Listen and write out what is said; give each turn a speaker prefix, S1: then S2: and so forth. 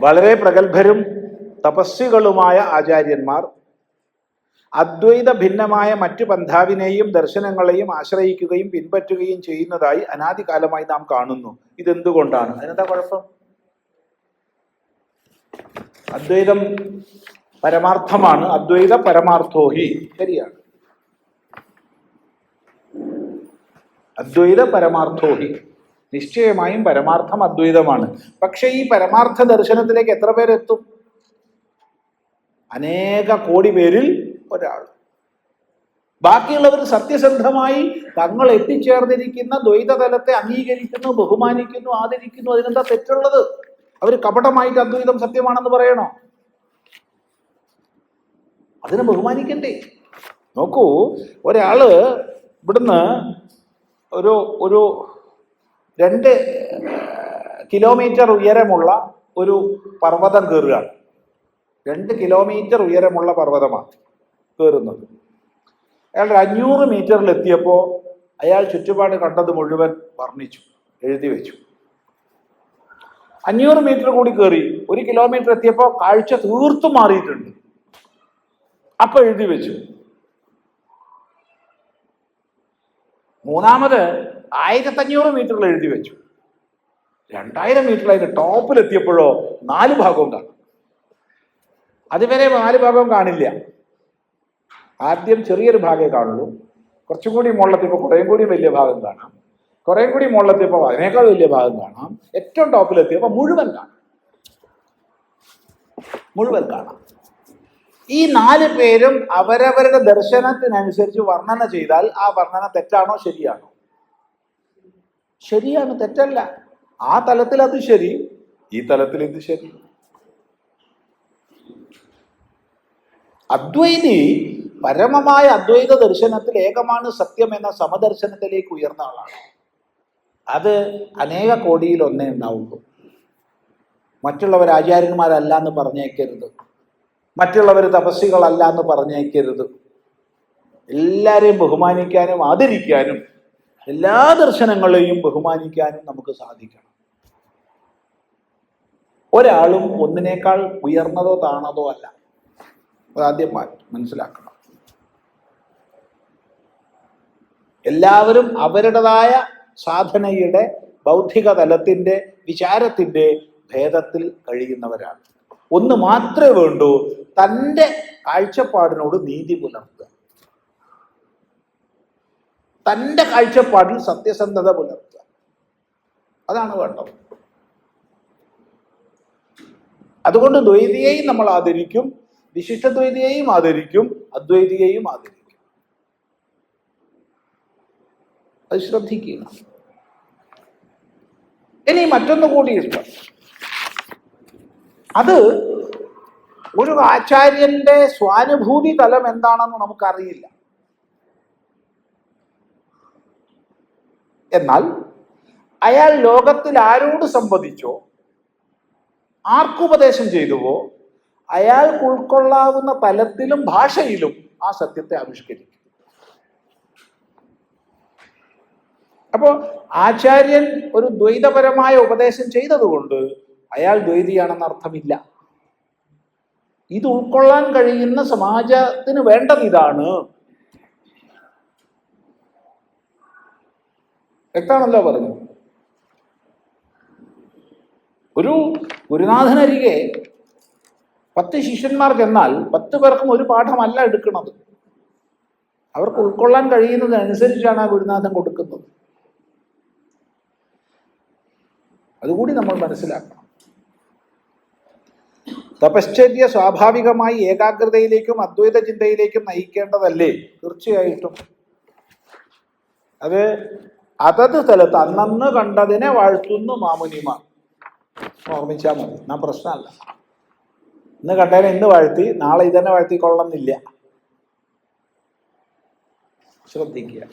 S1: വളരെ പ്രഗത്ഭരും തപസ്വികളുമായ ആചാര്യന്മാർ അദ്വൈത ഭിന്നമായ മറ്റു പന്ഥാവിനെയും ദർശനങ്ങളെയും ആശ്രയിക്കുകയും പിൻപറ്റുകയും ചെയ്യുന്നതായി അനാദികാലമായി നാം കാണുന്നു. ഇതെന്തുകൊണ്ടാണ്? അതിനെന്താ കുഴപ്പം? അദ്വൈതം പരമാർത്ഥമാണ്. അദ്വൈത പരമാർത്ഥോഹി, ശരിയാണ്. അദ്വൈത പരമാർത്ഥോഹി, നിശ്ചയമായും പരമാർത്ഥം അദ്വൈതമാണ്. പക്ഷെ ഈ പരമാർത്ഥ ദർശനത്തിലേക്ക് എത്ര പേരെത്തും? അനേക കോടി പേരിൽ ഒരാൾ. ബാക്കിയുള്ളവർ സത്യസന്ധമായി തങ്ങൾ എത്തിച്ചേർന്നിരിക്കുന്ന ദ്വൈതതലത്തെ അംഗീകരിക്കുന്നു, ബഹുമാനിക്കുന്നു, ആദരിക്കുന്നു. അതിനെന്താ തെറ്റുള്ളത്? അവർ കപടമായിട്ട് അദ്വൈതം സത്യമാണെന്ന് പറയണോ? അതിനെ ബഹുമാനിക്കണ്ടേ? നോക്കൂ, ഒരാള് ഇവിടുന്ന് ഒരു 2 കിലോമീറ്റർ ഉയരമുള്ള ഒരു പർവ്വതം കയറുകയാണ്. 2 കിലോമീറ്റർ ഉയരമുള്ള പർവ്വതമാണ് കയറുന്നത്. അയാൾ 500 മീറ്ററിൽ എത്തിയപ്പോൾ അയാൾ ചുറ്റുപാട് കണ്ടത് മുഴുവൻ വർണ്ണിച്ചു, എഴുതി വെച്ചു. 500 മീറ്റർ കൂടി കയറി 1 കിലോമീറ്റർ എത്തിയപ്പോൾ കാഴ്ച തീർത്തും മാറിയിട്ടുണ്ട്. അപ്പൊ എഴുതി വെച്ചു. മൂന്നാമത് 1500 മീറ്ററിൽ എഴുതി വെച്ചു. 2000 മീറ്ററിൽ അതിന്റെ ടോപ്പിലെത്തിയപ്പോഴോ 4 ഭാഗവും കാണും. അതുവരെ 4 ഭാഗവും കാണില്ല. ആദ്യം ചെറിയൊരു ഭാഗമേ കാണുള്ളൂ. കുറച്ചും കൂടി മുകളിലെത്തിയപ്പോൾ കുറേയും കൂടി വലിയ ഭാഗം കാണാം. കുറേയും കൂടി മുകളിലെത്തിയപ്പോൾ അതിനേക്കാൾ വലിയ ഭാഗം കാണാം. ഏറ്റവും ടോപ്പിലെത്തിയപ്പോൾ മുഴുവൻ കാണാം. ഈ 4 പേരും അവരവരുടെ ദർശനത്തിനനുസരിച്ച് വർണ്ണന ചെയ്താൽ ആ വർണ്ണന തെറ്റാണോ ശരിയാണോ? ശരിയാണ്, തെറ്റല്ല. ആ തലത്തിൽ അത് ശരി, ഈ തലത്തിൽ ഇത് ശരി. അദ്വൈതി പരമമായ അദ്വൈത ദർശനത്തിൽ ഏകമാണ് സത്യം എന്ന സമദർശനത്തിലേക്ക് ഉയർന്ന ആളാണ്. അത് അനേക കോടിയിൽ ഒന്നേ ഉണ്ടാവുള്ളൂ. മറ്റുള്ളവർ ആചാര്യന്മാരല്ല എന്ന് പറഞ്ഞേക്കരുത്. മറ്റുള്ളവർ തപസ്സികളല്ല എന്ന് പറഞ്ഞേക്കരുത്. എല്ലാവരെയും ബഹുമാനിക്കാനും ആദരിക്കാനും എല്ലാ ദർശനങ്ങളെയും ബഹുമാനിക്കാനും നമുക്ക് സാധിക്കണം. ഒരാളും ഒന്നിനേക്കാൾ ഉയർന്നതോ താണതോ അല്ല. അതാദ്യം മനസ്സിലാക്കണം. എല്ലാവരും അവരുടേതായ സാധനയുടെ ബൗദ്ധിക തലത്തിന്റെ വിചാരത്തിന്റെ ഭേദത്തിൽ കഴിയുന്നവരാണ്. ഒന്ന് മാത്രമേ വേണ്ടൂ, തൻ്റെ കാഴ്ചപ്പാടിനോട് നീതി പുലർത്തുക, തൻ്റെ കാഴ്ചപ്പാടിൽ സത്യസന്ധത പുലർത്തുക. അതാണ് വേണ്ടത്. അതുകൊണ്ട് ദ്വൈതിയെയും നമ്മൾ ആദരിക്കും, വിശിഷ്ടദ്വൈതിയെയും ആദരിക്കും, അദ്വൈതിയെയും ആദരിക്കും. അത് ശ്രദ്ധിക്കുക. ഇനി മറ്റൊന്നു കൂടി ഇഷ്ടം. അത് ഒരു ആചാര്യന്റെ സ്വാനുഭൂതി തലം എന്താണെന്ന് നമുക്കറിയില്ല. എന്നാൽ അയാൾ ലോകത്തിൽ ആരോട് സംവദിച്ചോ, ആർക്കുപദേശം ചെയ്തുവോ, അയാൾക്ക് ഉൾക്കൊള്ളാവുന്ന തലത്തിലും ഭാഷയിലും ആ സത്യത്തെ ആവിഷ്കരിക്കും. അപ്പോൾ ആചാര്യൻ ഒരു ദ്വൈതപരമായ ഉപദേശം ചെയ്തതുകൊണ്ട് അയാൾ ദ്വൈതിയാണെന്ന് അർത്ഥമില്ല. ഇത് ഉൾക്കൊള്ളാൻ കഴിയുന്ന സമാജത്തിന് വേണ്ടത് ഇതാണ്. വ്യക്തമാണല്ലോ പറഞ്ഞു. ഒരു ഗുരുനാഥനരികെ 10 ശിഷ്യന്മാർ ചെന്നാൽ 10 പേർക്കും ഒരു പാഠമല്ല എടുക്കുന്നത്. അവർക്ക് ഉൾക്കൊള്ളാൻ കഴിയുന്നതനുസരിച്ചാണ് ആ ഗുരുനാഥൻ കൊടുക്കുന്നത്. അതുകൂടി നമ്മൾ മനസ്സിലാക്കണം. തപശ്ചര്യ സ്വാഭാവികമായി ഏകാഗ്രതയിലേക്കും അദ്വൈത ചിന്തയിലേക്കും നയിക്കേണ്ടതല്ലേ? തീർച്ചയായിട്ടും. അത് അതത് സ്ഥലത്ത് അന്നന്ന് കണ്ടതിനെ വാഴ്ത്തുന്നു മാമുനിമാർ. ഓർമ്മിച്ചാൽ മതി. എന്നാ പ്രശ്നമല്ല. ഇന്ന് കണ്ടതിനെ ഇന്ന് വാഴ്ത്തി നാളെ ഇതന്നെ വാഴ്ത്തിക്കൊള്ളണമെന്നില്ല. ശ്രദ്ധിക്കുക.